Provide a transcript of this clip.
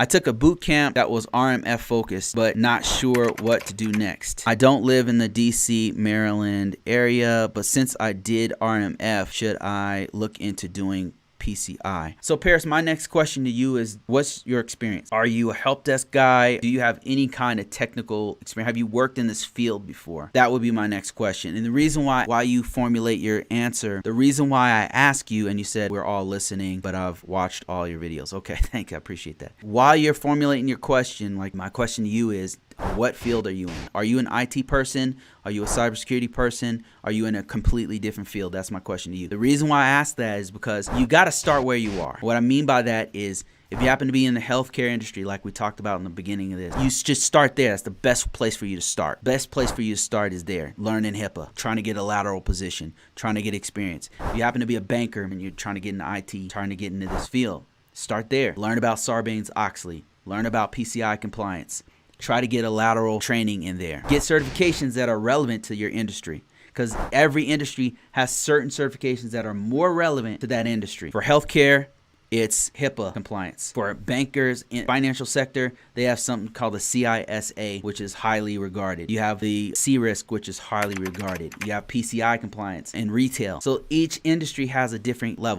I took a boot camp that was RMF focused, but not sure what to do next. I don't live in the DC, Maryland area, but since I did RMF, should I look into doing PCI? So Paris, my next question to you is, what's your experience? Are you a help desk guy? Do you have any kind of technical experience? Have you worked in this field before? That would be my next question. And the reason why you formulate your answer, the reason why I ask you, and you said we're all listening, but I've watched all your videos. Okay, thank you. I appreciate that. While you're formulating your question, like my question to you is, what field are you in? Are you an IT person? Are you a cybersecurity person? Are you in a completely different field? That's my question to you. The reason why I ask that is because you got to start where you are. What I mean by that is, if you happen to be in the healthcare industry, like we talked about in the beginning of this, you just start there. That's the best place for you to start. Best place for you to start is there. Learning HIPAA, trying to get a lateral position, trying to get experience. If you happen to be a banker and you're trying to get into IT, trying to get into this field, start there. Learn about Sarbanes-Oxley. Learn about PCI compliance. Try to get a lateral training in there. Get certifications that are relevant to your industry, because every industry has certain certifications that are more relevant to that industry. For healthcare, it's HIPAA compliance. For bankers in financial sector, they have something called the CISA, which is highly regarded. You have the C-risk, which is highly regarded. You have PCI compliance in retail. So each industry has a different level.